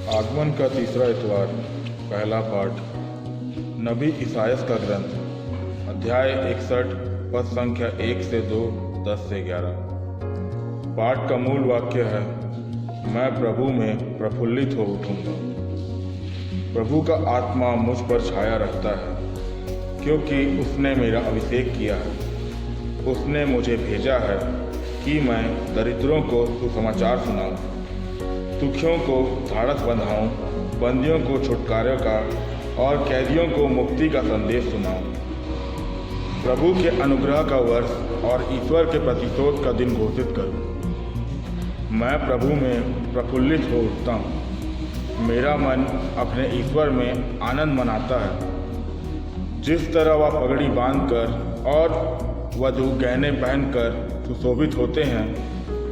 आगमन का तीसरा इतवार। पहला पाठ नबी इसायास का ग्रंथ, अध्याय 61, पद संख्या 1 से 2, 10 से 11। पाठ का मूल वाक्य है, मैं प्रभु में प्रफुल्लित हो उठूंगा। प्रभु का आत्मा मुझ पर छाया रहता है, क्योंकि उसने मेरा अभिषेक किया है। उसने मुझे भेजा है कि मैं दरिद्रों को सुसमाचार सुनाऊं, दुखियों को ढाढ़स बंधाऊं, बंदियों को छुटकारे का और कैदियों को मुक्ति का संदेश सुनाऊं। प्रभु के अनुग्रह का वर्ष और ईश्वर के प्रतिशोध का दिन घोषित करूं। मैं प्रभु में प्रफुल्लित हो उठता हूं। मेरा मन अपने ईश्वर में आनंद मनाता है। जिस तरह वह पगड़ी बांधकर और वधु गहने पहनकर सुशोभित होते हैं,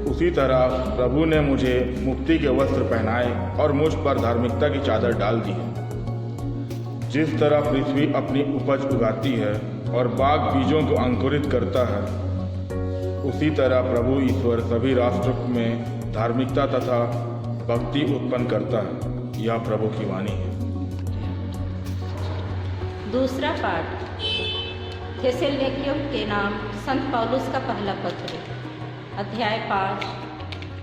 उसी तरह प्रभु ने मुझे मुक्ति के वस्त्र पहनाए और मुझ पर धार्मिकता की चादर डाल दी है। जिस तरह पृथ्वी अपनी उपज उगाती है और बाग बीजों को अंकुरित करता है, उसी तरह प्रभु ईश्वर सभी राष्ट्रों में धार्मिकता तथा भक्ति उत्पन्न करता है। यह प्रभु की वाणी है। दूसरा पाठ थेसलोनिकियों के नाम संत पौलुस का पहला पत्र, अध्याय 5,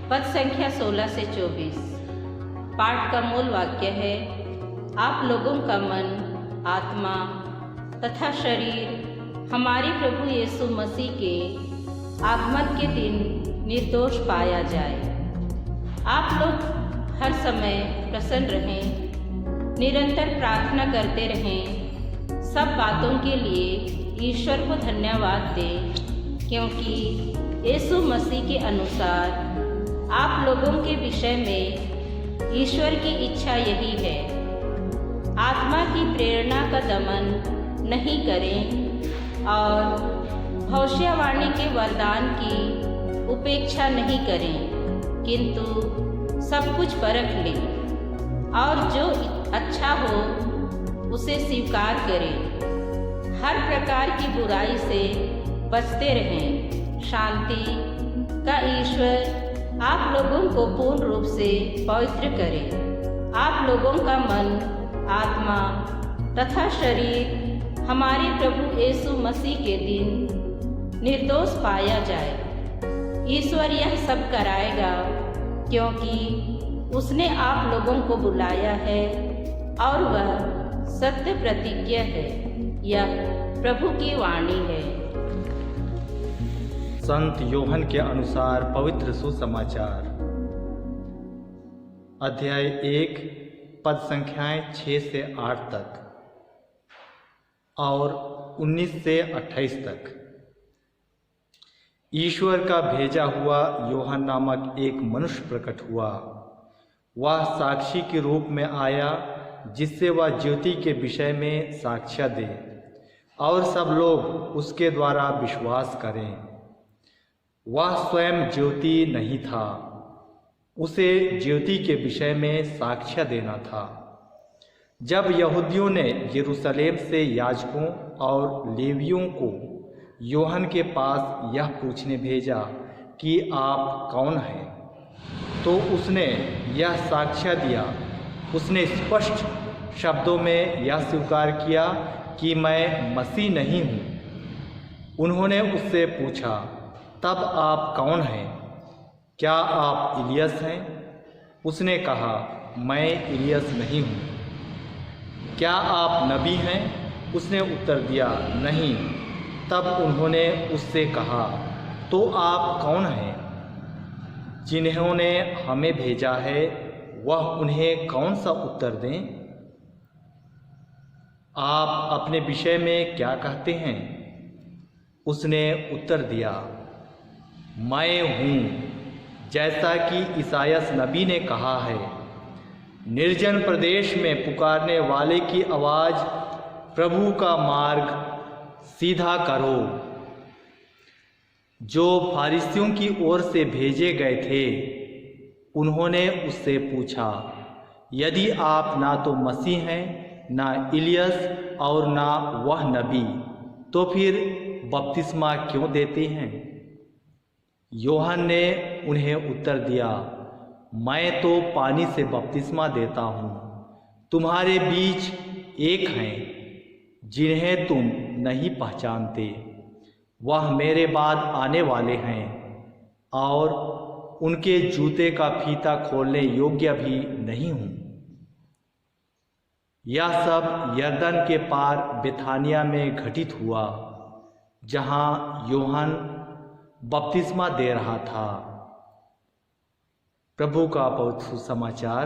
पद संख्या 16 से 24। पाठ का मूल वाक्य है, आप लोगों का मन, आत्मा तथा शरीर हमारे प्रभु यीशु मसीह के आगमन के दिन निर्दोष पाया जाए। आप लोग हर समय प्रसन्न रहें, निरंतर प्रार्थना करते रहें, सब बातों के लिए ईश्वर को धन्यवाद दें, क्योंकि यीशु मसीह के अनुसार आप लोगों के विषय में ईश्वर की इच्छा यही है। आत्मा की प्रेरणा का दमन नहीं करें और भविष्यवाणी के वरदान की उपेक्षा नहीं करें, किंतु सब कुछ परख लें और जो अच्छा हो उसे स्वीकार करें। हर प्रकार की बुराई से बचते रहें। शांति का ईश्वर आप लोगों को पूर्ण रूप से पवित्र करे। आप लोगों का मन, आत्मा तथा शरीर हमारे प्रभु यीशु मसीह के दिन निर्दोष पाया जाए। ईश्वर यह सब कराएगा, क्योंकि उसने आप लोगों को बुलाया है और वह सत्य प्रतिज्ञा है। यह प्रभु की वाणी है। संत यूहन्ना के अनुसार पवित्र सुसमाचार, अध्याय 1, पद संख्याएं 6 से 8 तक और 19 से 28 तक। ईश्वर का भेजा हुआ यूहन्ना नामक एक मनुष्य प्रकट हुआ। वह साक्षी के रूप में आया, जिससे वह ज्योति के विषय में साक्ष्य दे और सब लोग उसके द्वारा विश्वास करें। वह स्वयं ज्योति नहीं था, उसे ज्योति के विषय में साक्ष्य देना था। जब यहूदियों ने यरूशलेम से याजकों और लेवियों को यूहन्ना के पास यह पूछने भेजा कि आप कौन हैं, तो उसने यह साक्ष्य दिया। उसने स्पष्ट शब्दों में यह स्वीकार किया कि मैं मसीह नहीं हूँ। उन्होंने उससे पूछा, तब आप कौन हैं? क्या आप इलियस हैं? उसने कहा, मैं इलियस नहीं हूँ। क्या आप नबी हैं? उसने उत्तर दिया, नहीं। तब उन्होंने उससे कहा, तो आप कौन हैं? जिन्होंने हमें भेजा है वह उन्हें कौन सा उत्तर दें? आप अपने विषय में क्या कहते हैं? उसने उत्तर दिया, मैं हूँ, जैसा कि इसायास नबी ने कहा है, निर्जन प्रदेश में पुकारने वाले की आवाज़, प्रभु का मार्ग सीधा करो। जो फारिसियों की ओर से भेजे गए थे, उन्होंने उससे पूछा, यदि आप ना तो मसीह हैं, ना इलियस और ना वह नबी, तो फिर बपतिस्मा क्यों देते हैं? यूहन्ना ने उन्हें उत्तर दिया, मैं तो पानी से बपतिस्मा देता हूँ, तुम्हारे बीच एक हैं जिन्हें तुम नहीं पहचानते, वह मेरे बाद आने वाले हैं और उनके जूते का फीता खोलने योग्य भी नहीं हूँ। यह सब यरदन के पार बेथानिया में घटित हुआ, जहाँ यूहन्ना बपतिस्मा दे रहा था। प्रभु का बहुत सुसमाचार।